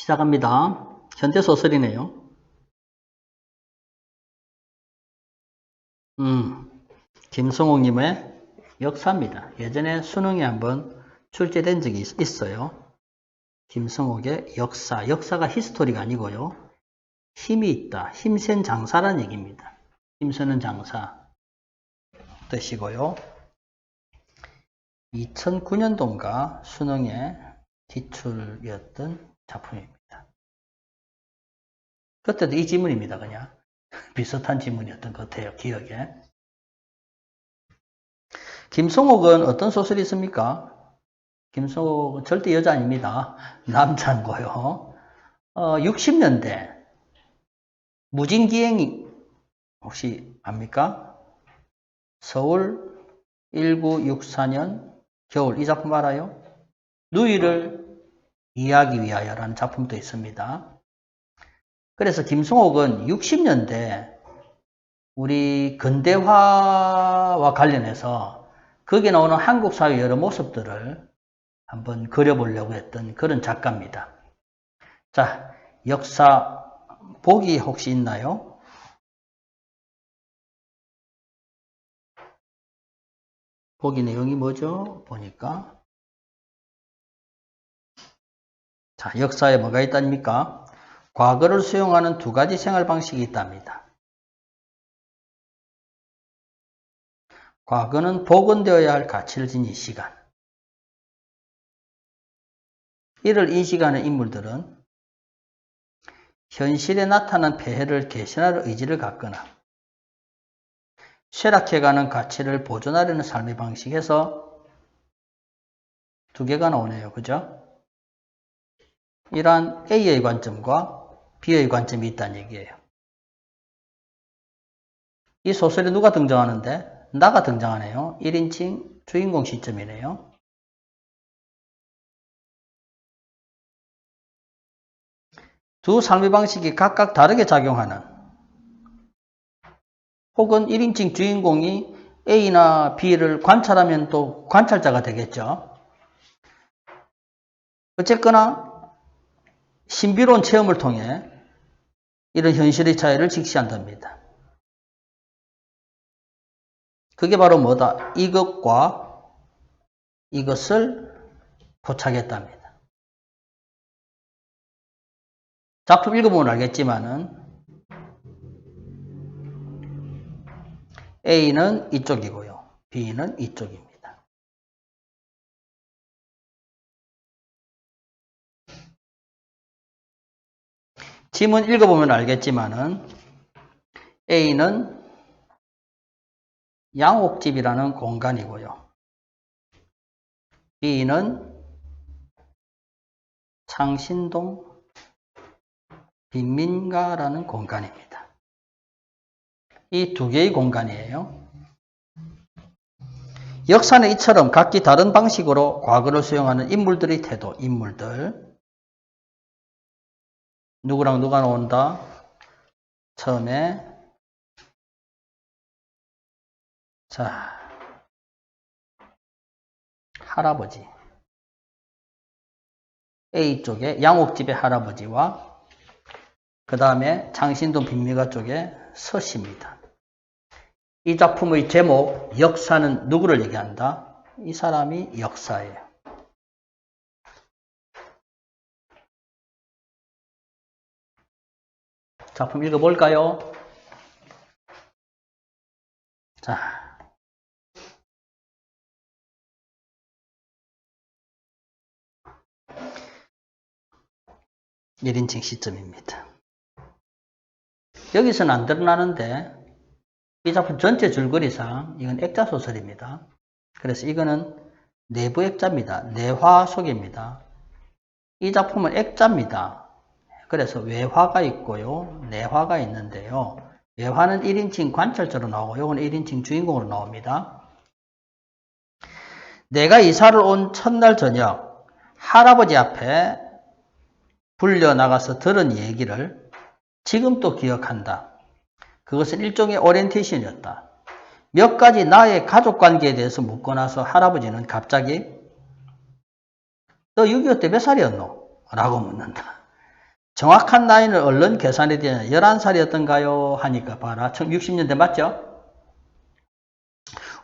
시작합니다. 현대 소설이네요. 김성옥님의 역사입니다. 예전에 수능에 한번 출제된 적이 있어요. 김성옥의 역사. 역사가 히스토리가 아니고요. 힘이 있다. 힘센 장사라는 얘기입니다. 힘쓰는 장사 뜻이고요. 2009년도인가 수능에 기출이었던 작품입니다. 그때도 이 지문입니다. 그냥 비슷한 지문이었던 것 같아요. 기억에. 김성옥은 어떤 소설이 있습니까? 김성옥은 절대 여자 아닙니다. 남자고요. 60년대 무진기행 혹시 압니까? 서울 1964년 겨울 이 작품 알아요? 누이를 이해하기 위하여라는 작품도 있습니다. 그래서 김성옥은 60년대 우리 근대화와 관련해서 거기에 나오는 한국 사회의 여러 모습들을 한번 그려보려고 했던 그런 작가입니다. 자, 역사 보기 혹시 있나요? 보기 내용이 뭐죠? 보니까 자, 역사에 뭐가 있답니까? 과거를 수용하는 두 가지 생활 방식이 있답니다. 과거는 복원되어야 할 가치를 지닌 시간. 이를 인식하는 인물들은 현실에 나타난 폐해를 개선할 의지를 갖거나 쇠락해가는 가치를 보존하려는 삶의 방식에서 두 개가 나오네요. 그죠? 이러한 A의 관점과 B의 관점이 있다는 얘기예요. 이 소설에 누가 등장하는데? 나가 등장하네요. 1인칭 주인공 시점이네요. 두 삶의 방식이 각각 다르게 작용하는 혹은 1인칭 주인공이 A나 B를 관찰하면 또 관찰자가 되겠죠. 어쨌거나 신비로운 체험을 통해 이런 현실의 차이를 직시한답니다. 그게 바로 뭐다? 이것과 이것을 포착했답니다. 작품 읽어보면 알겠지만은 A는 이쪽이고요. B는 이쪽입니다. 지문 읽어보면 알겠지만은 A는 양옥집이라는 공간이고요. B는 창신동 빈민가라는 공간입니다. 이 두 개의 공간이에요. 역사는 이처럼 각기 다른 방식으로 과거를 수용하는 인물들의 태도, 인물들. 누구랑 누가 나온다? 처음에 자, 할아버지. A쪽에 양옥집의 할아버지와 그 다음에 창신동 빈민가 쪽에 서씨입니다. 이 작품의 제목 역사는 누구를 얘기한다? 이 사람이 역사예요. 작품 읽어볼까요? 자, 1인칭 시점입니다. 여기서는 안 드러나는데 이 작품 전체 줄거리상 이건 액자소설입니다. 그래서 이거는 내부 액자입니다. 내화 속입니다. 이 작품은 액자입니다. 그래서 외화가 있고요. 내화가 있는데요. 외화는 1인칭 관찰자로 나오고 이건 1인칭 주인공으로 나옵니다. 내가 이사를 온 첫날 저녁 할아버지 앞에 불려나가서 들은 얘기를 지금도 기억한다. 그것은 일종의 오리엔테이션이었다. 몇 가지 나의 가족관계에 대해서 묻고 나서 할아버지는 갑자기 너 6.25 때 몇 살이었노? 라고 묻는다. 정확한 나이는 얼른 계산이 되냐. 11살이었던가요? 하니까 봐라. 60년대 맞죠?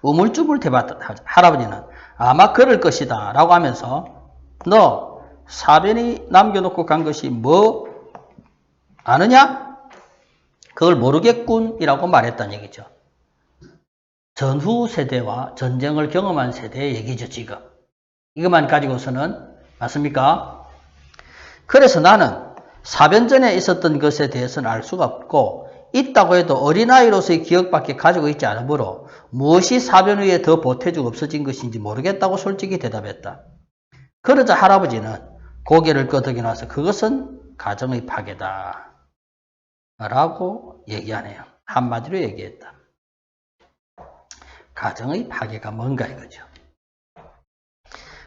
우물쭈물 대봤다. 할아버지는 아마 그럴 것이다 라고 하면서 너 사변이 남겨놓고 간 것이 뭐 아느냐? 그걸 모르겠군 이라고 말했다는 얘기죠. 전후 세대와 전쟁을 경험한 세대의 얘기죠. 지금 이것만 가지고서는 맞습니까? 그래서 나는 사변전에 있었던 것에 대해서는 알 수가 없고 있다고 해도 어린아이로서의 기억밖에 가지고 있지 않으므로 무엇이 사변 후에 더 보태주고 없어진 것인지 모르겠다고 솔직히 대답했다. 그러자 할아버지는 고개를 끄덕여놔서 그것은 가정의 파괴다 라고 얘기하네요. 한마디로 얘기했다. 가정의 파괴가 뭔가 이거죠.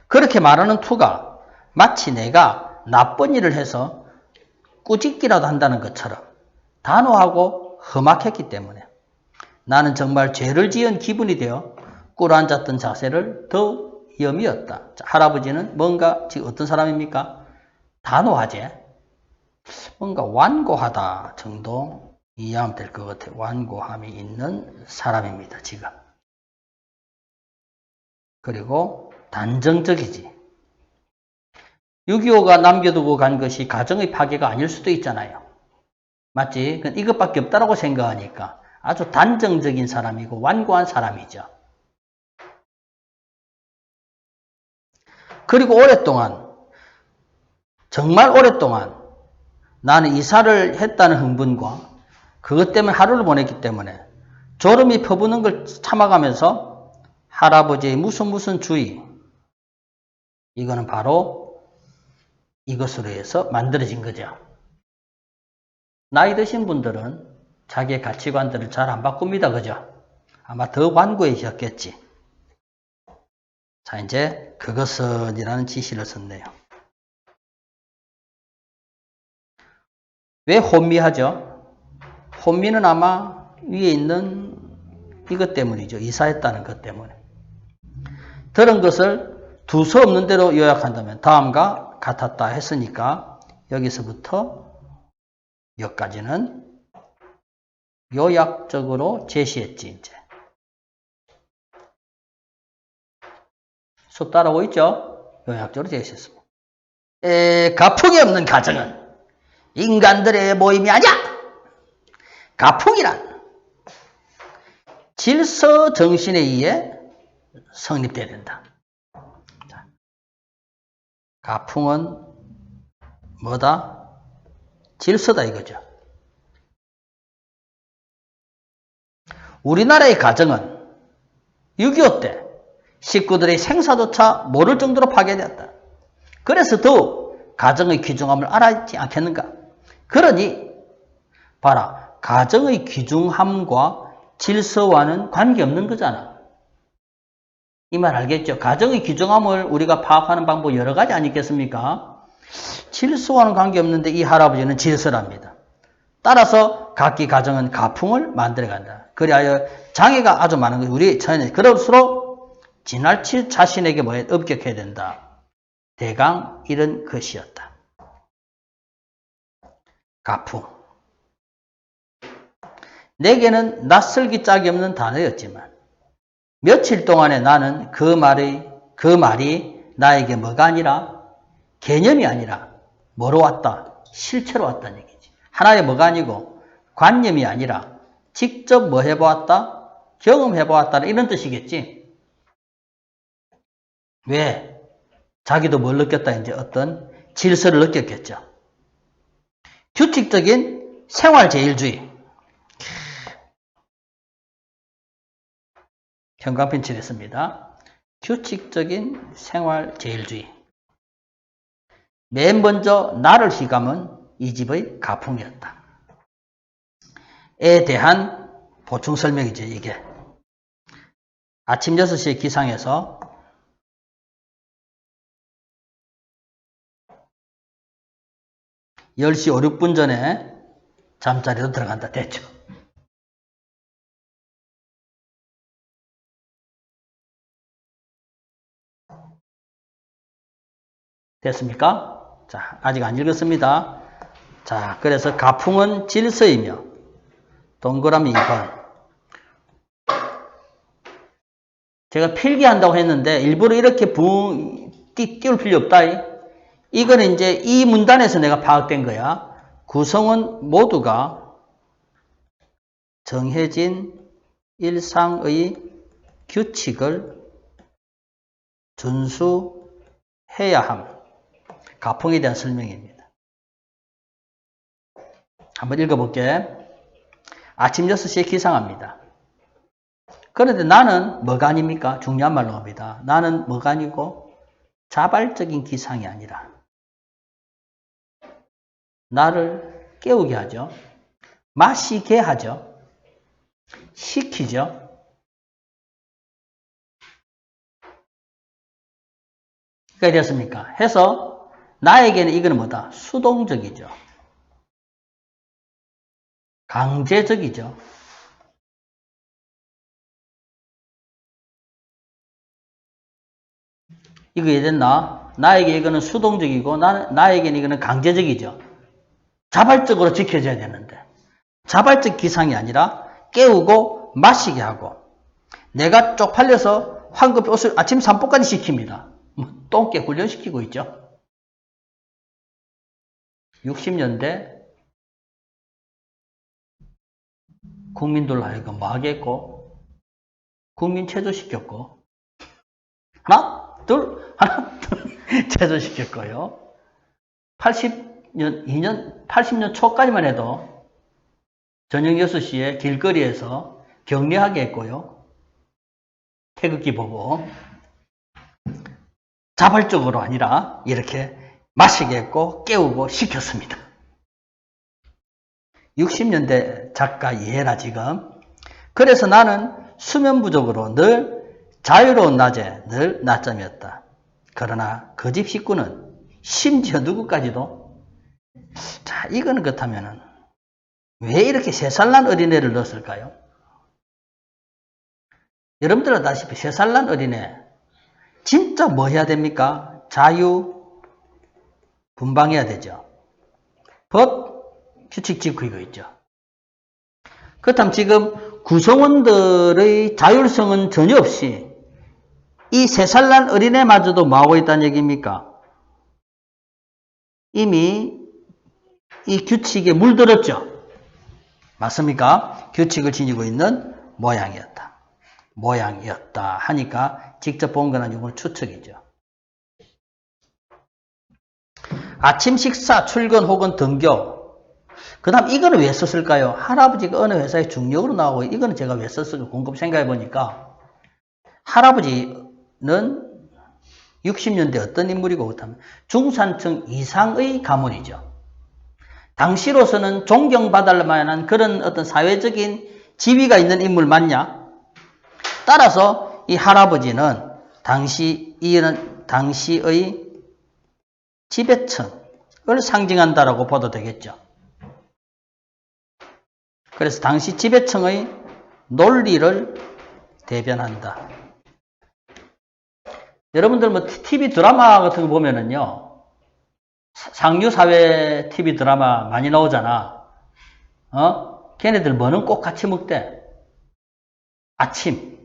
그렇게 말하는 투가 마치 내가 나쁜 일을 해서 꾸짖기라도 한다는 것처럼 단호하고 험악했기 때문에 나는 정말 죄를 지은 기분이 되어 꿇어앉았던 자세를 더욱 염이었다. 할아버지는 뭔가 지금 어떤 사람입니까? 단호하지? 뭔가 완고하다 정도 이해하면 될 것 같아요. 완고함이 있는 사람입니다. 지금. 그리고 단정적이지. 6.25가 남겨두고 간 것이 가정의 파괴가 아닐 수도 있잖아요. 맞지? 이것밖에 없다라고 생각하니까 아주 단정적인 사람이고 완고한 사람이죠. 그리고 오랫동안, 정말 오랫동안 나는 이사를 했다는 흥분과 그것 때문에 하루를 보냈기 때문에 졸음이 퍼부는 걸 참아가면서 할아버지의 무슨 주의, 이거는 바로 이것으로 해서 만들어진 거죠. 나이 드신 분들은 자기의 가치관들을 잘 안 바꿉니다. 그죠? 아마 더 완고해졌겠지. 자, 이제 그것은 이라는 지시를 썼네요. 왜 혼미하죠? 혼미는 아마 위에 있는 이것 때문이죠. 이사했다는 것 때문에. 들은 것을 두서 없는 대로 요약한다면 다음과 같았다 했으니까 여기서부터 여기까지는 요약적으로 제시했지. 이제 수 따라오고 있죠? 요약적으로 제시했습니다. 가풍이 없는 가정은 인간들의 모임이 아니야. 가풍이란 질서 정신에 의해 성립돼야 된다. 가풍은 뭐다? 질서다 이거죠. 우리나라의 가정은 6.25 때 식구들의 생사조차 모를 정도로 파괴되었다. 그래서 더욱 가정의 귀중함을 알았지 않겠는가? 그러니 봐라. 가정의 귀중함과 질서와는 관계없는 거잖아. 이 말 알겠죠? 가정의 귀중함을 우리가 파악하는 방법 여러 가지 아니겠습니까? 질서와는 관계없는데 이 할아버지는 질서랍니다. 따라서 각기 가정은 가풍을 만들어간다. 그리하여 장애가 아주 많은 거예요. 우리 전에 그럴수록 지나칠 자신에게 엄격해야 된다. 대강 이런 것이었다. 가풍. 내게는 낯설기 짝이 없는 단어였지만 며칠 동안에 나는 그 말이 나에게 뭐가 아니라 개념이 아니라 뭐로 왔다? 실체로 왔다는 얘기지. 하나의 뭐가 아니고 관념이 아니라 직접 뭐 해보았다? 경험해보았다는 이런 뜻이겠지. 왜? 자기도 뭘 느꼈다? 이제 어떤 질서를 느꼈겠죠. 규칙적인 생활제일주의. 형광펜 칠했습니다. 규칙적인 생활제일주의. 맨 먼저 나를 휘감은 이 집의 가풍이었다. 에 대한 보충 설명이죠, 이게. 아침 6시에 기상해서 10시 5, 6분 전에 잠자리로 들어간다. 됐죠. 됐습니까? 자, 아직 안 읽었습니다. 자, 그래서 가풍은 질서이며 동그라미 2번. 제가 필기한다고 했는데 일부러 이렇게 띄울 필요 없다. 이거는 이제 이 문단에서 내가 파악된 거야. 구성은 모두가 정해진 일상의 규칙을 준수해야 함. 가풍에 대한 설명입니다. 한번 읽어볼게. 아침 6시에 기상합니다. 그런데 나는 뭐가 아닙니까? 중요한 말로 합니다. 나는 뭐가 아니고 자발적인 기상이 아니라 나를 깨우게 하죠. 마시게 하죠. 시키죠. 그게 되었습니까? 해서 나에게는 이거는 뭐다? 수동적이죠. 강제적이죠. 이거 이해됐나? 나에게 이거는 수동적이고 나에게는 이거는 강제적이죠. 자발적으로 지켜져야 되는데 자발적 기상이 아니라 깨우고 마시게 하고 내가 쪽팔려서 황급히 옷을 아침 산보까지 시킵니다. 똥개 훈련시키고 있죠. 60년대 국민들로 하여금 뭐 하겠고 국민 체조시켰고 하나 둘 체조시켰고요. 80년 초까지만 해도 저녁 6시에 길거리에서 격리하게 했고요. 태극기 보고 자발적으로 아니라 이렇게 마시게 했고 깨우고 시켰습니다. 60년대 작가 이해라 지금. 그래서 나는 수면 부족으로 늘 자유로운 낮에 늘 낮잠이었다. 그러나 그 집 식구는 심지어 누구까지도 자 이거는 그렇다면은 왜 이렇게 3살 난 어린애를 넣었을까요? 여러분들 아다시피 3살 난 어린애 진짜 뭐 해야 됩니까? 자유 분방해야 되죠. 법 규칙 지키고 있죠. 그렇다면 지금 구성원들의 자율성은 전혀 없이 이 3살 난 어린애마저도 뭐하고 있다는 얘기입니까? 이미 이 규칙에 물들었죠. 맞습니까? 규칙을 지니고 있는 모양이었다 하니까 직접 본 건 아니고 추측이죠. 아침 식사, 출근 혹은 등교. 그 다음 이거는 왜 썼을까요? 할아버지가 어느 회사에 중력으로 나오고 이거는 제가 왜 썼을까 궁금 생각해 보니까 할아버지는 60년대 어떤 인물이고 그렇다면 중산층 이상의 가문이죠. 당시로서는 존경받을 만한 그런 어떤 사회적인 지위가 있는 인물 맞냐? 따라서 이 할아버지는 당시의 지배층을 상징한다라고 봐도 되겠죠. 그래서 당시 지배층의 논리를 대변한다. 여러분들 뭐 TV 드라마 같은 거 보면은요. 상류사회 TV 드라마 많이 나오잖아. 걔네들 뭐는 꼭 같이 먹대. 아침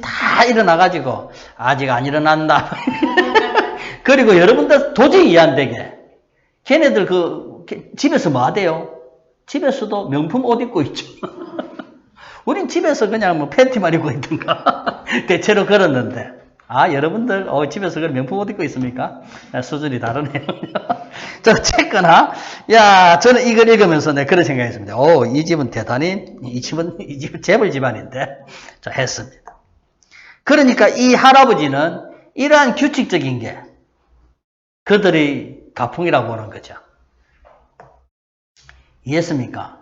다 일어나가지고 아직 안 일어난다. 그리고 여러분들 도저히 이해 안 되게 걔네들 집에서 뭐 하대요? 집에서도 명품 옷 입고 있죠. 우린 집에서 그냥 뭐 팬티만 입고 있던가. 대체로 그랬는데. 여러분들, 집에서 그런 명품 옷 입고 있습니까? 수준이 다르네요. 자, 어쨌거나, 저는 이걸 읽으면서 그런 생각이 했습니다. 이 집은 대단히, 이 집은 재벌 집안인데. 자, 했습니다. 그러니까 이 할아버지는 이러한 규칙적인 게 그들의 가풍이라고 보는 거죠. 이해했습니까?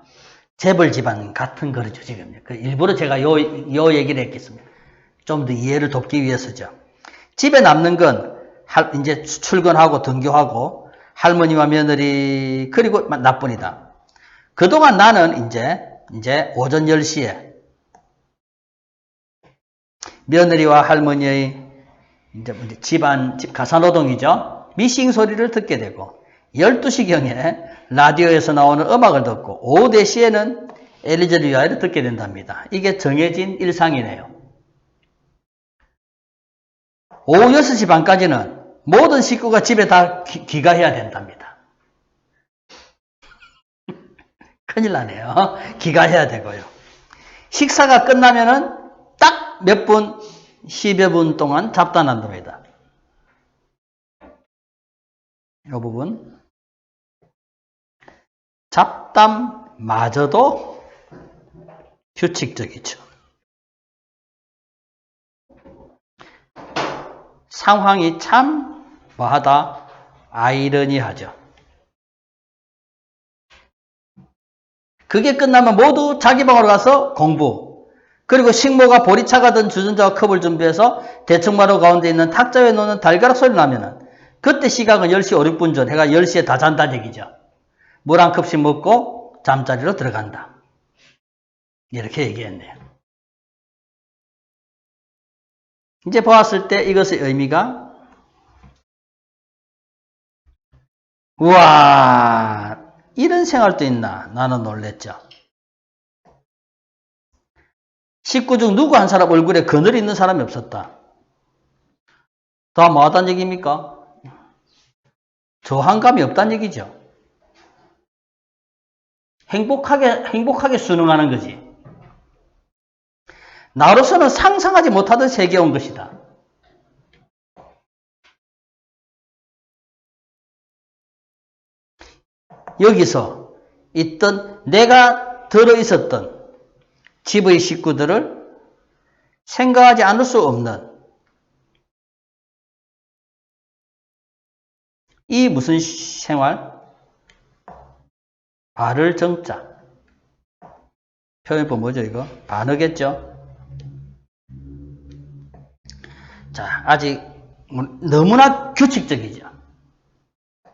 재벌 집안 같은 거죠, 지금. 일부러 제가 요 얘기를 했겠습니다. 좀 더 이해를 돕기 위해서죠. 집에 남는 건 이제 출근하고 등교하고 할머니와 며느리 그리고 나뿐이다. 그동안 나는 이제 오전 10시에 며느리와 할머니의 집 가사노동이죠. 미싱 소리를 듣게 되고 12시경에 라디오에서 나오는 음악을 듣고 오후 4시에는 엘리제를 위하여 듣게 된답니다. 이게 정해진 일상이네요. 오후 6시 반까지는 모든 식구가 집에 다 귀가해야 된답니다. 큰일 나네요. 귀가해야 되고요. 식사가 끝나면은 딱 몇 분, 10여 분 동안 잡담한답니다. 이 부분. 잡담마저도 규칙적이죠. 상황이 참 뭐하다? 아이러니하죠. 그게 끝나면 모두 자기 방으로 가서 공부. 그리고 식모가 보리차가 주전자와 컵을 준비해서 대청마루 가운데 있는 탁자 위에 놓는 달가락 소리 나면은 그때 시각은 10시 5, 6분 전 해가 10시에 다 잔다는 얘기죠. 물 한 컵씩 먹고 잠자리로 들어간다. 이렇게 얘기했네요. 이제 보았을 때 이것의 의미가 우와 이런 생활도 있나 나는 놀랬죠. 식구 중 누구 한 사람 얼굴에 그늘이 있는 사람이 없었다. 다 뭐하다는 얘기입니까? 저항감이 없다는 얘기죠. 행복하게 순응하는 거지. 나로서는 상상하지 못하던 세계에 온 것이다. 여기서 내가 들어있었던 집의 식구들을 생각하지 않을 수 없는 이 무슨 생활? 발을 정자. 표현법 뭐죠 이거? 반어겠죠? 자, 아직 너무나 규칙적이죠.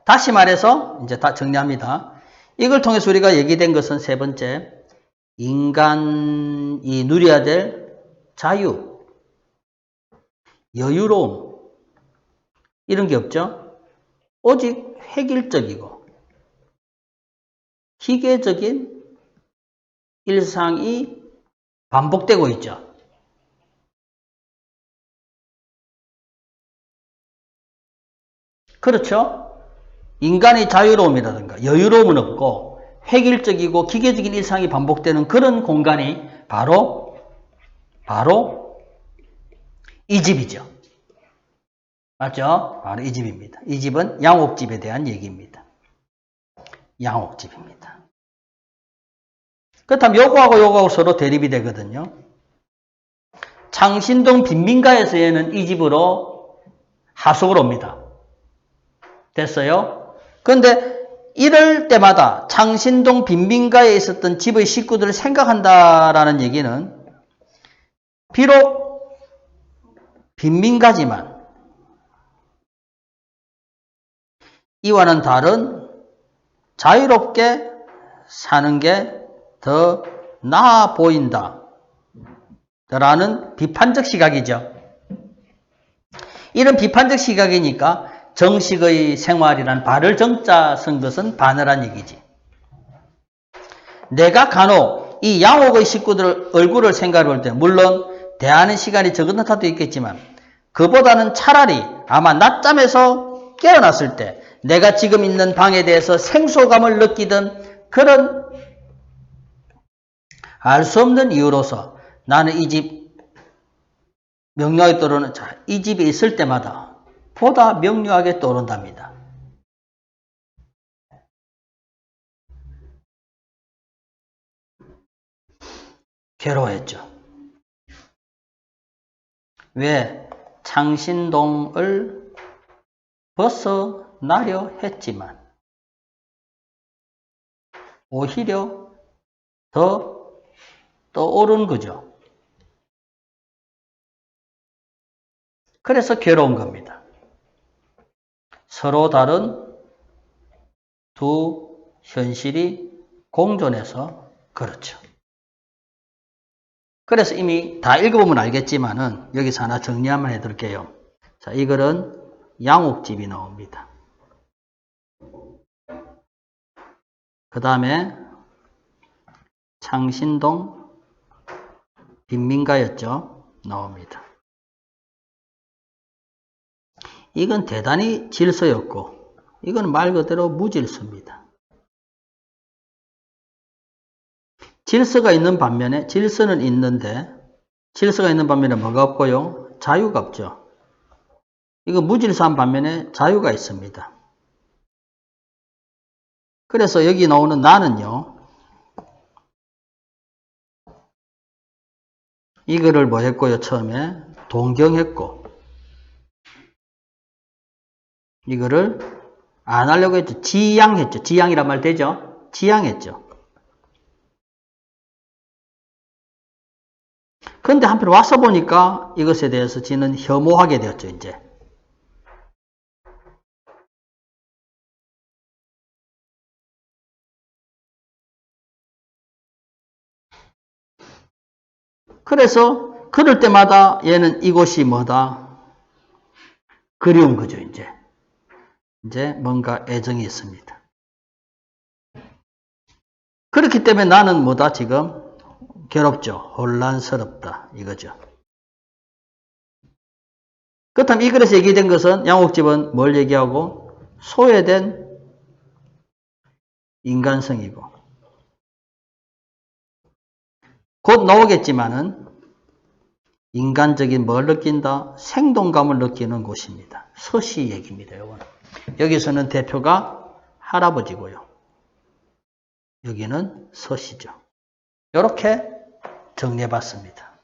다시 말해서 이제 다 정리합니다. 이걸 통해서 우리가 얘기된 것은 세 번째, 인간이 누려야 될 자유, 여유로움 이런 게 없죠. 오직 획일적이고 기계적인 일상이 반복되고 있죠. 그렇죠? 인간의 자유로움이라든가 여유로움은 없고 획일적이고 기계적인 일상이 반복되는 그런 공간이 바로 이 집이죠. 맞죠? 바로 이 집입니다. 이 집은 양옥집에 대한 얘기입니다. 양옥집입니다. 그렇다면 요거하고 서로 대립이 되거든요. 창신동 빈민가에서는 이 집으로 하숙을 옵니다. 됐어요? 그런데 이럴 때마다 창신동 빈민가에 있었던 집의 식구들을 생각한다라는 얘기는 비록 빈민가지만 이와는 다른 자유롭게 사는 게 더 나아 보인다 라는 비판적 시각이죠. 이런 비판적 시각이니까 정식의 생활이란 발을 정자 쓴 것은 바늘한 얘기지. 내가 간혹 이 양옥의 식구들 얼굴을 생각해 볼 때 물론 대하는 시간이 적은 탓도 있겠지만 그보다는 차라리 아마 낮잠에서 깨어났을 때 내가 지금 있는 방에 대해서 생소감을 느끼던 그런 알 수 없는 이유로서 나는 이 집 명료하게 떠오르는 이 집에 있을 때마다 보다 명료하게 떠오른답니다. 괴로워했죠. 왜? 창신동을 벗어나려 했지만 오히려 더 떠오른 거죠. 그래서 괴로운 겁니다. 서로 다른 두 현실이 공존해서 그렇죠. 그래서 이미 다 읽어보면 알겠지만은 여기서 하나 정리 한번 해둘게요. 자, 이거는 양옥집이 나옵니다. 그 다음에 창신동 빈민가였죠. 나옵니다. 이건 대단히 질서였고 이건 말 그대로 무질서입니다. 질서가 있는 반면에 질서는 있는데 질서가 있는 반면에 뭐가 없고요? 자유가 없죠. 이거 무질서한 반면에 자유가 있습니다. 그래서 여기 나오는 나는요. 이거를 뭐 했고요? 처음에 동경했고 이거를 안 하려고 했죠. 지양했죠. 지양이란 말 되죠? 지양했죠. 그런데 한편 와서 보니까 이것에 대해서 지는 혐오하게 되었죠. 이제. 그래서 그럴 때마다 얘는 이곳이 뭐다? 그리운 거죠. 이제 뭔가 애정이 있습니다. 그렇기 때문에 나는 뭐다? 지금 괴롭죠. 혼란스럽다. 이거죠. 그렇다면 이 글에서 얘기된 것은 양옥집은 뭘 얘기하고? 소외된 인간성이고 곧 나오겠지만은 인간적인 뭘 느낀다? 생동감을 느끼는 곳입니다. 서시 얘기입니다. 요거는. 여기서는 대표가 할아버지고요. 여기는 서시죠. 이렇게 정리해봤습니다.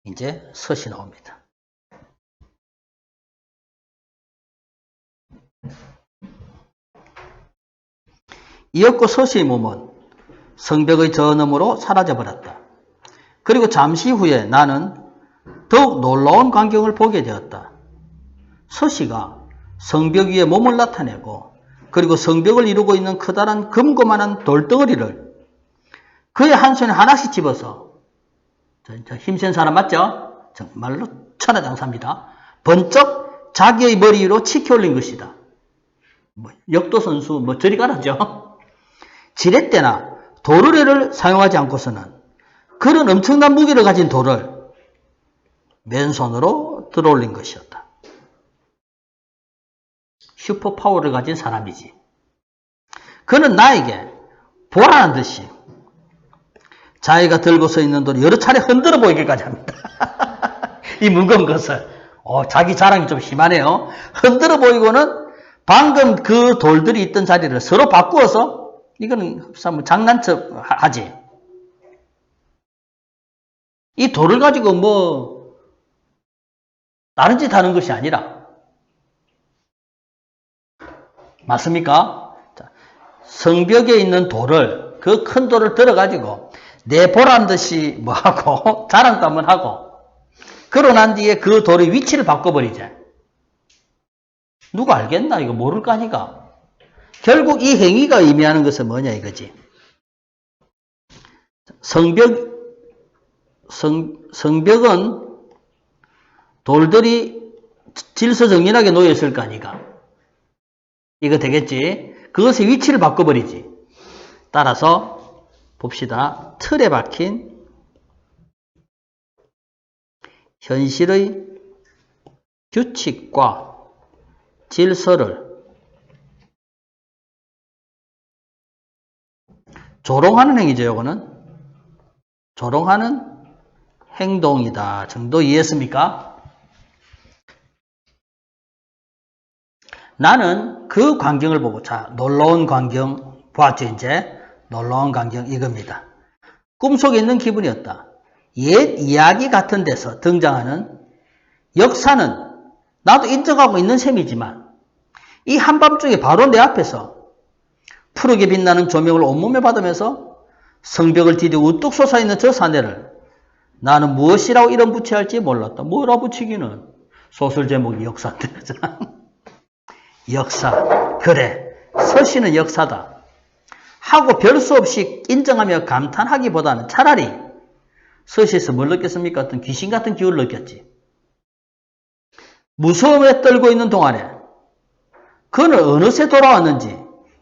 이제 서시 나옵니다. 이었고 서시의 몸은 성벽의 저너머로 사라져버렸다. 그리고 잠시 후에 나는 더욱 놀라운 광경을 보게 되었다. 서시가 성벽 위에 몸을 나타내고 그리고 성벽을 이루고 있는 커다란 금고만한 돌덩어리를 그의 한 손에 하나씩 집어서 힘센 사람 맞죠? 정말로 천하장사입니다. 번쩍 자기의 머리 위로 치켜 올린 것이다. 역도선수 저리 가라죠. 지렛대나 도르래를 사용하지 않고서는 그런 엄청난 무게를 가진 돌을 맨손으로 들어올린 것이었다. 슈퍼파워를 가진 사람이지. 그는 나에게 보라는 듯이 자기가 들고 서 있는 돌을 여러 차례 흔들어 보이기까지 합니다. 이 무거운 것을. 자기 자랑이 좀 심하네요. 흔들어 보이고는 방금 그 돌들이 있던 자리를 서로 바꾸어서 이거는 장난쳐 하지. 이 돌을 가지고 다른 짓 하는 것이 아니라 맞습니까? 성벽에 있는 돌을 그 큰 돌을 들어가지고 내 보란 듯이 뭐하고 자랑도 한번 하고 그러고 난 뒤에 그 돌의 위치를 바꿔버리자. 누가 알겠나? 이거 모를 거 아니가? 결국 이 행위가 의미하는 것은 뭐냐 이거지. 성벽은 돌들이 질서정연하게 놓여있을 거 아니가? 이거 되겠지? 그것의 위치를 바꿔버리지. 따라서 봅시다. 틀에 박힌 현실의 규칙과 질서를 조롱하는 행위죠. 이거는 조롱하는 행동이다 정도 이해했습니까? 나는 그 광경을 보고 놀라운 광경 보았죠. 이제 놀라운 광경 이겁니다. 꿈속에 있는 기분이었다. 옛 이야기 같은 데서 등장하는 역사는 나도 인정하고 있는 셈이지만 이 한밤중에 바로 내 앞에서 푸르게 빛나는 조명을 온몸에 받으면서 성벽을 디디고 우뚝 솟아있는 저 사내를 나는 무엇이라고 이름 붙여야 할지 몰랐다. 뭐라 붙이기는 소설 제목이 역사인데. 역사. 그래. 서시는 역사다. 하고 별 수 없이 인정하며 감탄하기보다는 차라리 서시에서 뭘 느꼈습니까? 어떤 귀신 같은 기운을 느꼈지. 무서움에 떨고 있는 동안에 그는 어느새 돌아왔는지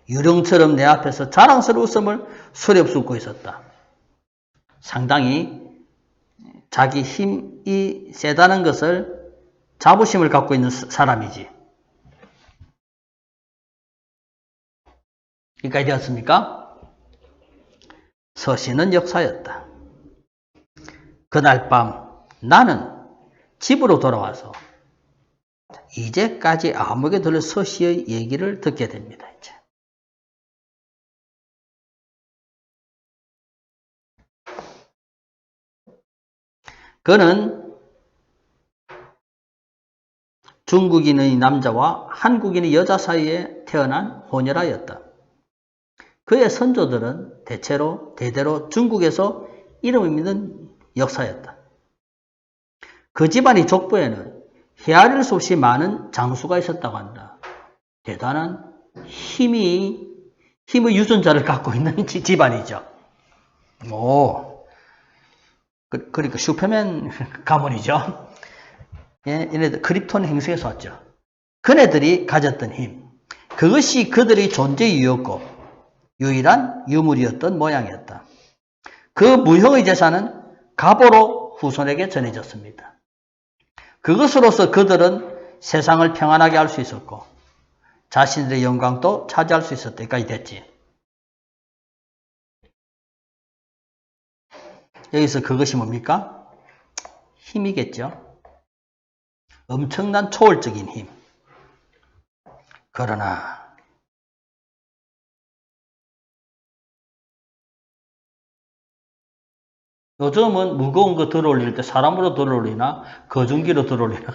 유령처럼 내 앞에서 자랑스러운 웃음을 수렵쓰고 있었다. 상당히 자기 힘이 세다는 것을 자부심을 갖고 있는 사람이지. 여기까지 되었습니까? 서씨는 역사였다. 그날 밤 나는 집으로 돌아와서 이제까지 암흑에 들려 서씨의 얘기를 듣게 됩니다. 이제. 그는 중국인의 남자와 한국인의 여자 사이에 태어난 혼혈아였다. 그의 선조들은 대대로 중국에서 이름을 믿는 역사였다. 그 집안의 족보에는 헤아릴 수 없이 많은 장수가 있었다고 한다. 대단한 힘의 유전자를 갖고 있는 집안이죠. 그러니까 슈퍼맨 가문이죠. 예, 얘네들 크립톤 행성에서 왔죠. 그네들이 가졌던 힘, 그것이 그들의 존재 이유였고 유일한 유물이었던 모양이었다. 그 무형의 재산은 가보로 후손에게 전해졌습니다. 그것으로서 그들은 세상을 평안하게 할 수 있었고 자신들의 영광도 차지할 수 있었다. 여기까지 됐지. 여기서 그것이 뭡니까? 힘이겠죠. 엄청난 초월적인 힘. 그러나 요즘은 무거운 거 들어올릴 때 사람으로 들어올리나 거중기로 들어올리나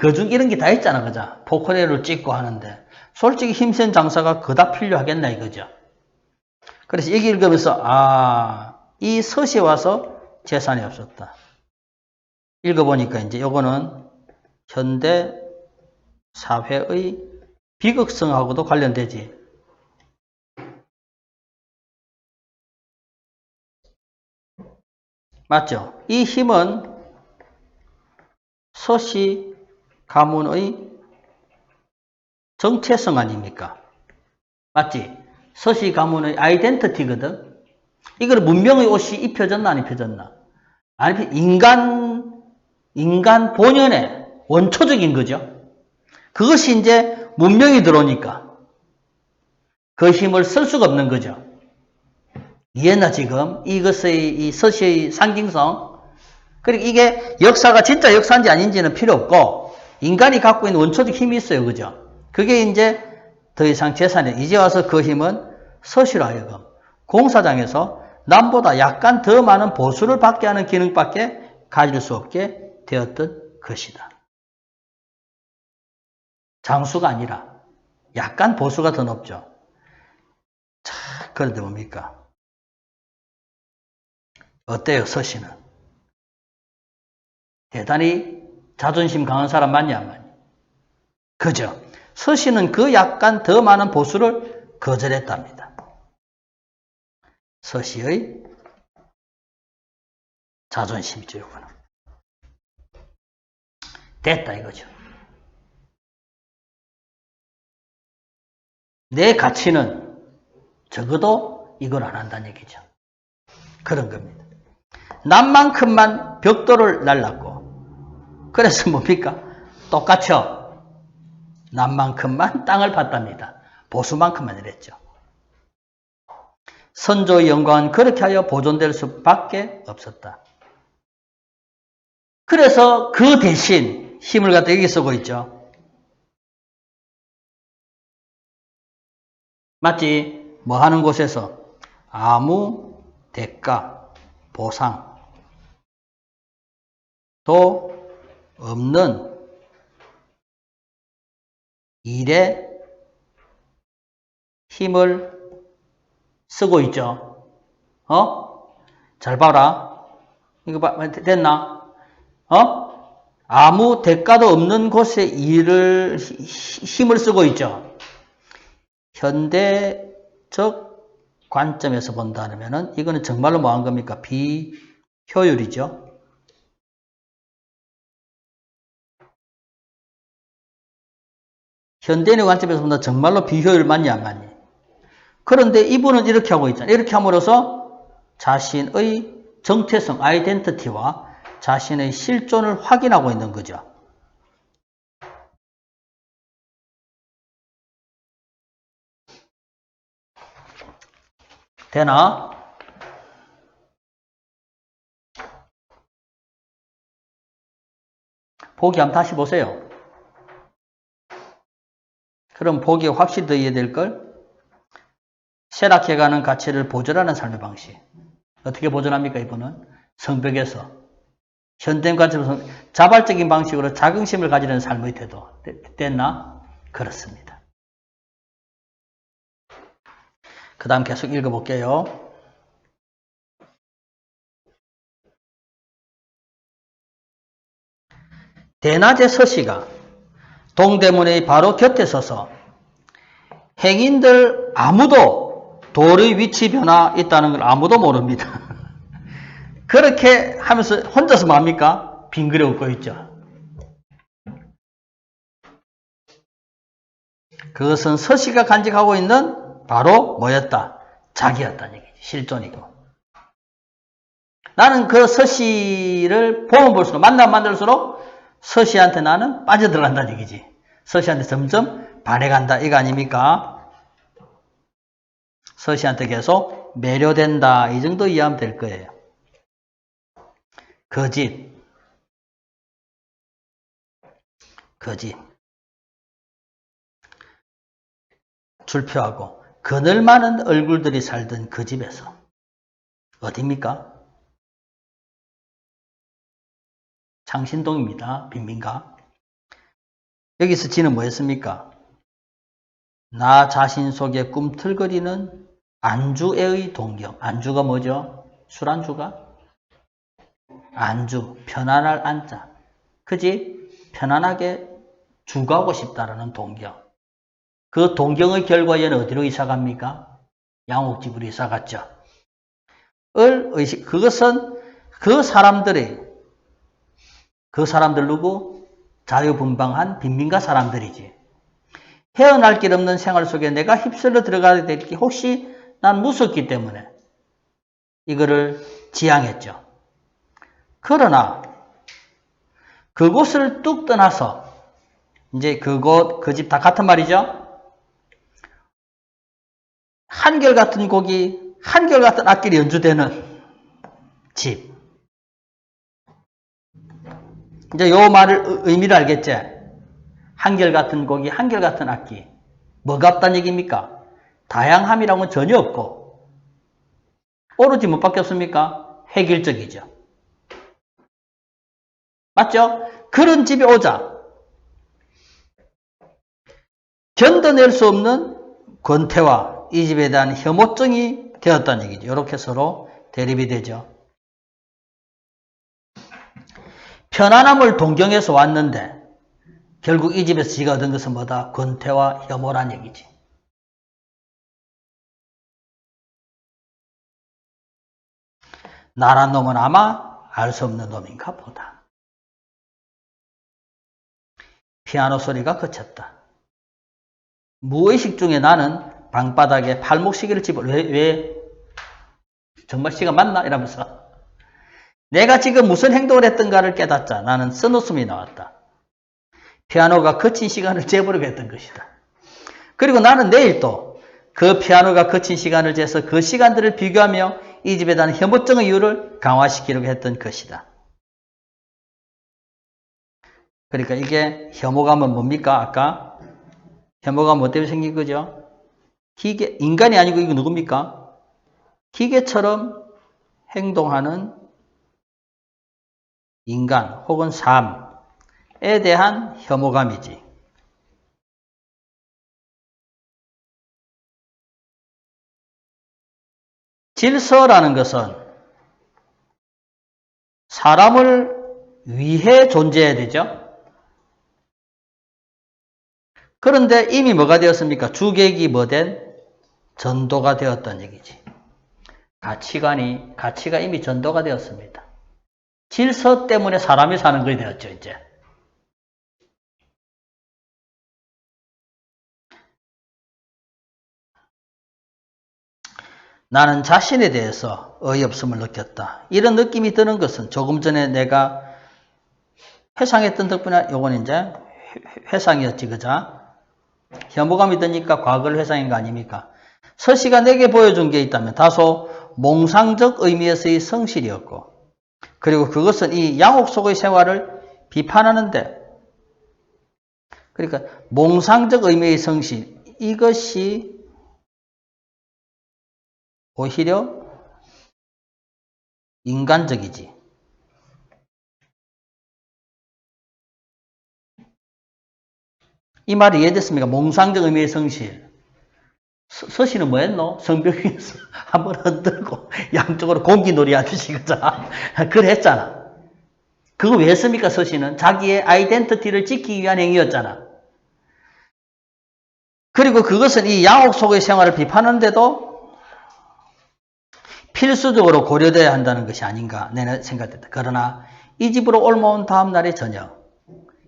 거중 이런 게 다 있잖아. 그죠? 포크레인을 찍고 하는데 솔직히 힘센 장사가 그다 필요하겠나 이거죠. 그래서 여기 읽으면서 이 서시에 와서 재산이 없었다. 읽어보니까 이제 요거는 현대 사회의 비극성하고도 관련되지. 맞죠? 이 힘은 서시 가문의 정체성 아닙니까? 맞지? 서시 가문의 아이덴티티거든. 이거는 문명의 옷이 입혀졌나 안 입혀졌나? 아니, 인간 본연의 원초적인 거죠. 그것이 이제 문명이 들어오니까 그 힘을 쓸 수가 없는 거죠. 이해나 지금 이것의 이 서시의 상징성. 그리고 이게 역사가 진짜 역사인지 아닌지는 필요 없고 인간이 갖고 있는 원초적 힘이 있어요. 그죠? 그게 이제 더 이상 재산이 이제 와서 그 힘은 서시로 하여금 공사장에서 남보다 약간 더 많은 보수를 받게 하는 기능밖에 가질 수 없게 되었던 것이다. 장수가 아니라 약간 보수가 더 높죠. 자, 그런데 뭡니까? 어때요, 서시는? 대단히 자존심 강한 사람 맞냐, 안 맞냐? 그죠? 서시는 그 약간 더 많은 보수를 거절했답니다. 서시의 자존심이죠, 이거는. 됐다, 이거죠. 내 가치는 적어도 이걸 안 한다는 얘기죠. 그런 겁니다. 남만큼만 벽돌을 날랐고, 그래서 뭡니까? 똑같죠? 남만큼만 땅을 팠답니다. 보수만큼만 이랬죠. 선조의 영광은 그렇게 하여 보존될 수밖에 없었다. 그래서 그 대신 힘을 갖다 여기 쓰고 있죠. 맞지? 뭐 하는 곳에서 아무 대가, 보상도 없는 일에 힘을 쓰고 있죠. 잘 봐라. 이거 됐나? 아무 대가도 없는 곳에 힘을 쓰고 있죠. 현대적 관점에서 본다면은 이거는 정말로 뭐 한 겁니까? 비효율이죠. 현대인의 관점에서 보면 정말로 비효율 맞니 안 맞니? 그런데 이분은 이렇게 하고 있잖아요. 이렇게 함으로써 자신의 정체성, 아이덴티티와 자신의 실존을 확인하고 있는 거죠. 되나? 보기 한번 다시 보세요. 그럼 보기에 확실히 더 이해될 걸? 쇠락해가는 가치를 보존하는 삶의 방식. 어떻게 보존합니까, 이분은? 성벽에서. 현대인 관점에서 자발적인 방식으로 자긍심을 가지는 삶의 태도. 됐나? 그렇습니다. 그 다음 계속 읽어볼게요. 대낮에 서씨가 동대문의 바로 곁에 서서 행인들 아무도 돌의 위치 변화 있다는 걸 아무도 모릅니다. 그렇게 하면서 혼자서 뭡니까? 빙그레 웃고 있죠. 그것은 서씨가 간직하고 있는 바로 뭐였다? 자기였다는 얘기지. 실존이고. 나는 그 서씨를 보면 볼수록 만나면 만날수록 서씨한테 나는 빠져들어간다는 얘기지. 서씨한테 점점 반해간다 이거 아닙니까? 서씨한테 계속 매료된다 이 정도 이해하면 될 거예요. 거짓 출표하고 그늘 많은 얼굴들이 살던 그 집에서 어디입니까? 창신동입니다. 빈민가. 여기서 지는 뭐였습니까? 나 자신 속에 꿈틀거리는 안주애의 동경. 안주가 뭐죠? 술안주가? 안주, 편안할 안자. 그지? 편안하게 죽어가고 싶다라는 동경. 그 동경의 결과 얘는 어디로 이사갑니까? 양옥집으로 이사갔죠. 그것은 그 사람들 누구? 자유분방한 빈민가 사람들이지. 헤어날 길 없는 생활 속에 내가 휩쓸려 들어가게 될 게 혹시 난 무섭기 때문에 이거를 지향했죠. 그러나 그곳을 뚝 떠나서 이제 그곳, 그 집 다 같은 말이죠. 한결같은 곡이, 한결같은 악기를 연주되는 집. 이제 요 말을 의미를 알겠지? 한결같은 곡이, 한결같은 악기. 뭐가 없다는 얘기입니까? 다양함이라고는 전혀 없고 오로지 못 바뀌었습니까? 획일적이죠. 맞죠? 그런 집에 오자 견뎌낼 수 없는 권태와 이 집에 대한 혐오증이 되었다는 얘기죠. 이렇게 서로 대립이 되죠. 편안함을 동경해서 왔는데 결국 이 집에서 지가 얻은 것은 뭐다? 권태와 혐오란 얘기지. 나란 놈은 아마 알 수 없는 놈인가 보다. 피아노 소리가 그쳤다. 무의식 중에 나는 방바닥에 팔목시계를 집어 왜 정말 시가 맞나? 이러면서 내가 지금 무슨 행동을 했던가를 깨닫자. 나는 쓴웃음이 나왔다. 피아노가 그친 시간을 재보려고 했던 것이다. 그리고 나는 내일 또 그 피아노가 그친 시간을 재서 그 시간들을 비교하며 이 집에 대한 혐오증의 이유를 강화시키려고 했던 것이다. 그러니까 이게 혐오감은 뭡니까? 아까 혐오감 뭐 때문에 생긴 거죠? 기계, 인간이 아니고 이거 누굽니까? 기계처럼 행동하는 인간 혹은 삶에 대한 혐오감이지. 질서라는 것은 사람을 위해 존재해야 되죠. 그런데 이미 뭐가 되었습니까? 주객이 뭐된? 전도가 되었다는 얘기지. 가치가 이미 전도가 되었습니다. 질서 때문에 사람이 사는 것이 되었죠, 이제. 나는 자신에 대해서 어이없음을 느꼈다. 이런 느낌이 드는 것은 조금 전에 내가 회상했던 덕분에 요건 이제 회상이었지, 그자? 혐오감이 드니까 과거를 회상한 거 아닙니까? 서시가 내게 보여준 게 있다면 다소 몽상적 의미에서의 성실이었고, 그리고 그것은 이 양옥 속의 생활을 비판하는데, 그러니까 몽상적 의미의 성실, 이것이 오히려 인간적이지. 이 말이 이해됐습니까? 몽상적 의미의 성실. 서시는 뭐 했노? 성벽에서 한번 흔들고 양쪽으로 공기놀이 하듯이 그자. 그래 했잖아. 그거 왜 했습니까? 서시는 자기의 아이덴티티를 지키기 위한 행위였잖아. 그리고 그것은 이 양옥 속의 생활을 비판하는데도 필수적으로 고려돼야 한다는 것이 아닌가 내 생각됐다. 그러나 이 집으로 올라온 다음 날의 저녁,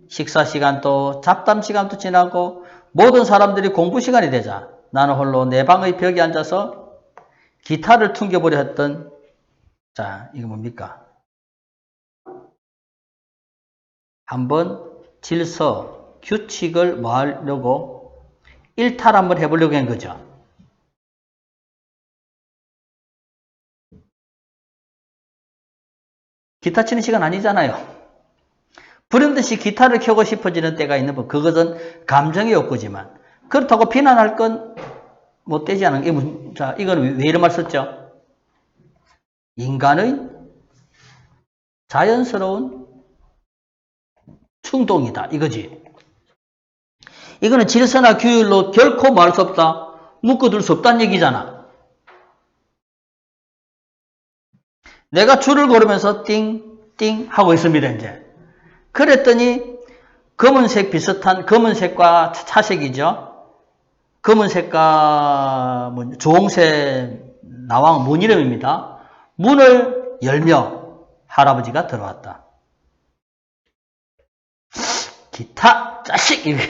식사 시간도 잡담 시간도 지나고 모든 사람들이 공부 시간이 되자 나는 홀로 내 방의 벽에 앉아서 기타를 퉁겨보려 했던, 자, 이거 뭡니까? 한번 질서, 규칙을 뭐 하려고 일탈 한번 해보려고 한 거죠. 기타 치는 시간 아니잖아요. 불현듯이 기타를 켜고 싶어지는 때가 있는 법. 그것은 감정의 욕구지만 그렇다고 비난할 건 못 되지 않은. 자, 이건 왜 이런 말 썼죠? 인간의 자연스러운 충동이다. 이거지. 이거는 질서나 규율로 결코 말할 수 없다. 묶어둘 수 없다는 얘기잖아. 내가 줄을 걸으면서 띵띵 하고 있습니다. 이제. 그랬더니 검은색 비슷한 검은색과 차색이죠. 검은색과 주홍색 나왕 문 이름입니다. 문을 열며 할아버지가 들어왔다. 기타 자식 이렇게.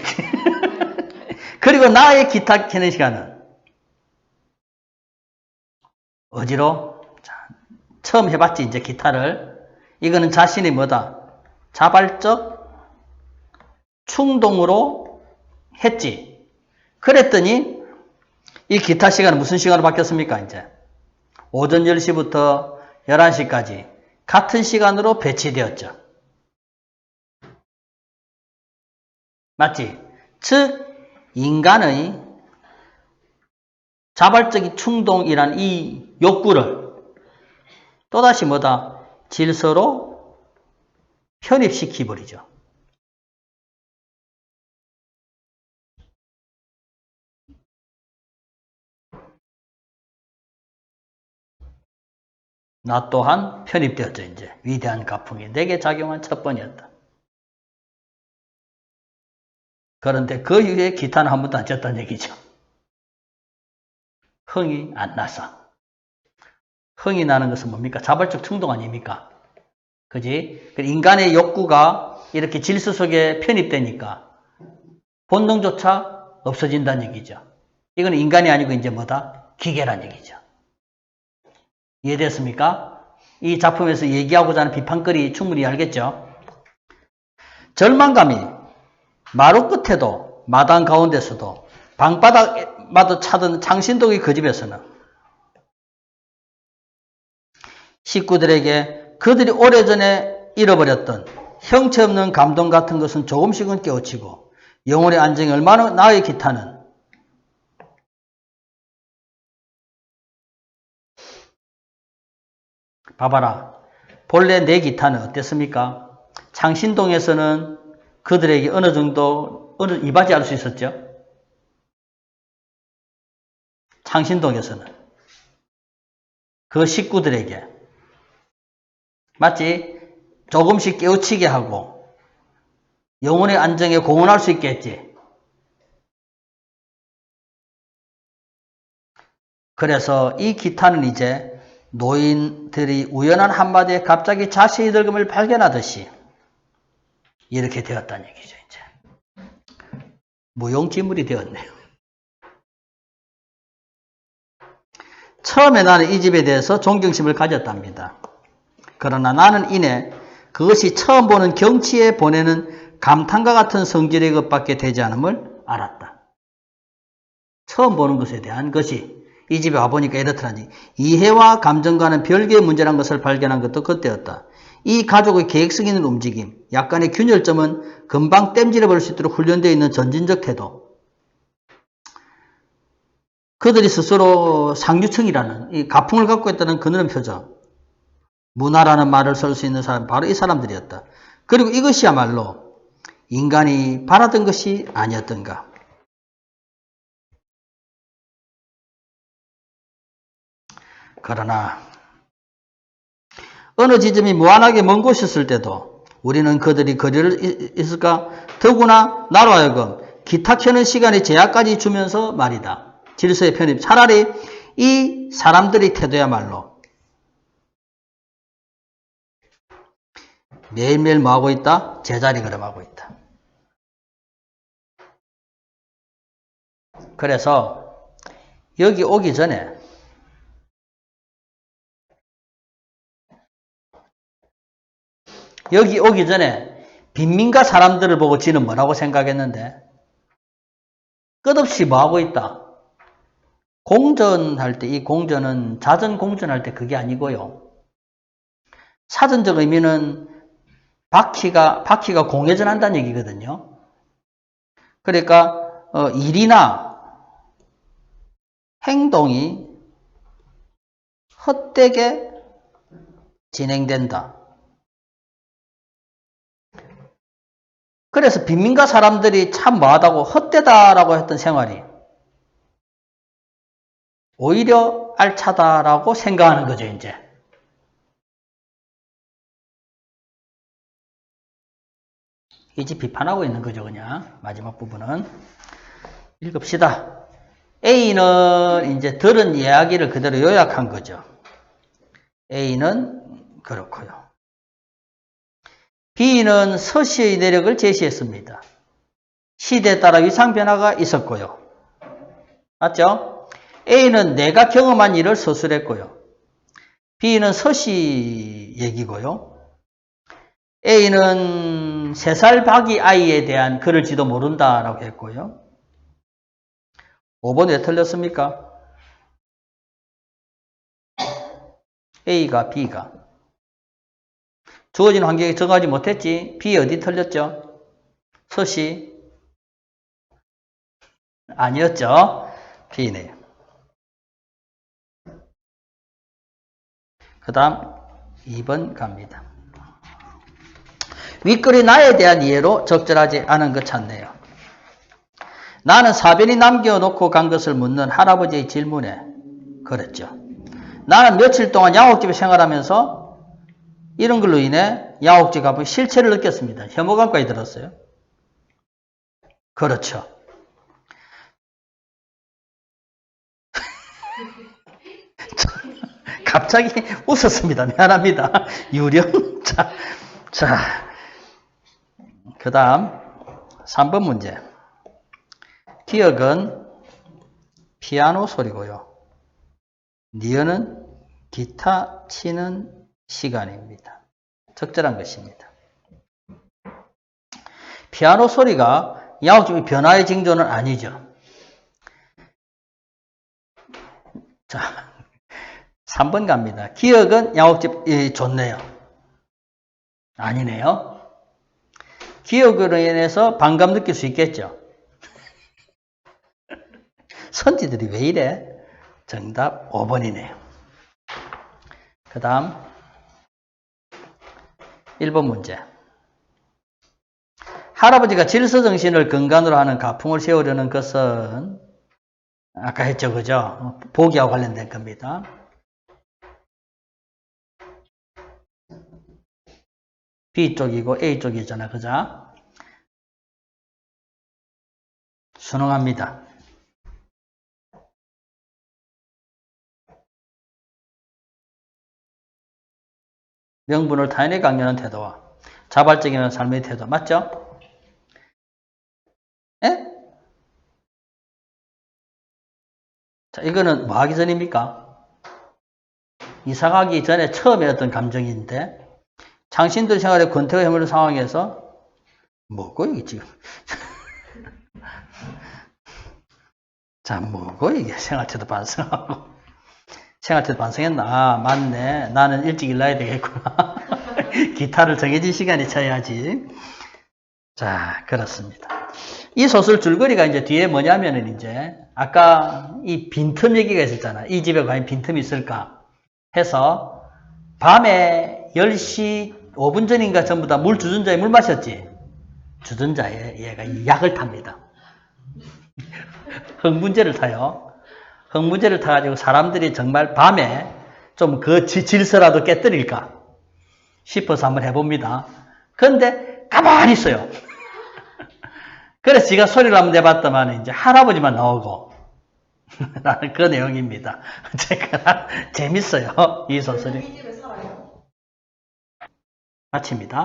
그리고 나의 기타 켜는 시간은 어지로 처음 해봤지 이제 기타를. 이거는 자신이 뭐다? 자발적 충동으로 했지. 그랬더니 이 기타 시간은 무슨 시간으로 바뀌었습니까? 이제 오전 10시부터 11시까지 같은 시간으로 배치되었죠. 맞지? 즉 인간의 자발적인 충동이란 이 욕구를 또다시 뭐다? 질서로 편입시키버리죠. 나 또한 편입되었죠. 이제 위대한 가풍이 내게 작용한 첫 번이었다. 그런데 그 이후에 기타는 한 번도 안 쳤다는 얘기죠. 흥이 안 나서. 흥이 나는 것은 뭡니까? 자발적 충동 아닙니까? 그지? 인간의 욕구가 이렇게 질서 속에 편입되니까 본능조차 없어진다는 얘기죠. 이건 인간이 아니고 이제 뭐다? 기계란 얘기죠. 이해됐습니까? 이 작품에서 얘기하고자 하는 비판거리 충분히 알겠죠? 절망감이 마루 끝에도 마당 가운데서도 방바닥마다 차던 창신동의 그 집에서는 식구들에게 그들이 오래전에 잃어버렸던 형체 없는 감동 같은 것은 조금씩은 깨우치고 영혼의 안정이 얼마나 나의 기타는 봐봐라. 본래 내 기타는 어땠습니까? 창신동에서는 그들에게 어느 정도 이바지할 수 있었죠. 창신동에서는 그 식구들에게 맞지? 조금씩 깨우치게 하고 영혼의 안정에 공헌할 수 있겠지. 그래서 이 기타는 이제 노인들이 우연한 한마디에 갑자기 자신의 늙음을 발견하듯이 이렇게 되었다는 얘기죠. 이제 무용지물이 되었네요. 처음에 나는 이 집에 대해서 존경심을 가졌답니다. 그러나 나는 이내 그것이 처음 보는 경치에 보내는 감탄과 같은 성질의 것밖에 되지 않음을 알았다. 처음 보는 것에 대한 것이 이 집에 와보니까 이렇더라니. 이해와 감정과는 별개의 문제란 것을 발견한 것도 그때였다. 이 가족의 계획성 있는 움직임, 약간의 균열점은 금방 땜질해버릴 수 있도록 훈련되어 있는 전진적 태도. 그들이 스스로 상류층이라는 이 가풍을 갖고 있다는 그늘은 표정. 문화라는 말을 쓸 수 있는 사람, 바로 이 사람들이었다. 그리고 이것이야말로 인간이 바라던 것이 아니었던가. 그러나 어느 지점이 무한하게 먼 곳이었을 때도 우리는 그들이 거리를 있을까? 더구나 나로 하여금 기타 켜는 시간에 제약까지 주면서 말이다. 질서의 편입. 차라리 이 사람들의 태도야말로 매일매일 뭐하고 있다? 제자리 걸음하고 있다. 그래서 여기 오기 전에 빈민가 사람들을 보고 지는 뭐라고 생각했는데 끝없이 뭐하고 있다? 공전할 때 이 공전은 자전 공전할 때 그게 아니고요. 사전적 의미는 바퀴가 공회전 한다는 얘기거든요. 그러니까 일이나 행동이 헛되게 진행된다. 그래서 빈민가 사람들이 참 뭐하다고 헛되다라고 했던 생활이 오히려 알차다라고 생각하는 거죠, 이제. 이제 비판하고 있는 거죠, 그냥. 마지막 부분은. 읽읍시다. A는 이제 들은 이야기를 그대로 요약한 거죠. A는 그렇고요. B는 서시의 내력을 제시했습니다. 시대에 따라 위상 변화가 있었고요. 맞죠? A는 내가 경험한 일을 서술했고요. B는 서시 얘기고요. A는 3살 박이 아이에 대한 그럴지도 모른다라고 했고요. 5번 왜 틀렸습니까? A가 B가 주어진 환경에 적응하지 못했지. B 어디 틀렸죠? 서시 아니었죠. B네요. 그 다음 2번 갑니다. 윗글이 나에 대한 이해로 적절하지 않은 것 찾네요. 나는 사변이 남겨놓고 간 것을 묻는 할아버지의 질문에 그랬죠. 나는 며칠 동안 야옥집에 생활하면서 이런 걸로 인해 야옥집 가보니 실체를 느꼈습니다. 혐오감까지 들었어요. 그렇죠. 갑자기 웃었습니다. 미안합니다. 유령. 자, 그 다음 3번 문제. 기억은 피아노 소리고요. 니은은 기타 치는 시간입니다. 적절한 것입니다. 피아노 소리가 야옥집의 변화의 징조는 아니죠. 자, 3번 갑니다. 기억은 야옥집 좋네요. 아니네요. 기억으로 인해서 반감 느낄 수 있겠죠. 선지들이 왜 이래? 정답 5번이네요. 그 다음 1번 문제. 할아버지가 질서정신을 근간으로 하는 가풍을 세우려는 것은 아까 했죠, 그죠? 보기와 관련된 겁니다. B쪽이고 A쪽이잖아, 그죠? 순응합니다. 명분을 타인에게 강요하는 태도와 자발적인 삶의 태도, 맞죠? 예? 자, 이거는 뭐 하기 전입니까? 이사 가기 전에 처음에 어떤 감정인데, 당신들 생활에 권태가 해물는 상황에서, 뭐고, 이게 지금. 자, 뭐고, 이게 생활태도 반성하고. 생활태도 반성했나? 아, 맞네. 나는 일찍 일어나야 되겠구나. 기타를 정해진 시간에 쳐야지. 자, 그렇습니다. 이 소설 줄거리가 이제 뒤에 뭐냐면은 이제, 아까 이 빈틈 얘기가 있었잖아. 이 집에 과연 빈틈이 있을까? 해서, 밤에 10시 5분 전인가 전부 다 물 주전자에 물 마셨지? 주전자에 얘가 약을 탑니다. 흥분제를 타요. 흥분제를 타가지고 사람들이 정말 밤에 좀 그 질서라도 깨뜨릴까 싶어서 한번 해봅니다. 그런데 가만히 있어요. 그래서 제가 소리를 한번 내봤더만 이제 할아버지만 나오고 라는 그 내용입니다. 제가 재밌어요. 이 소설이. 이 집에 살아요? 마칩니다.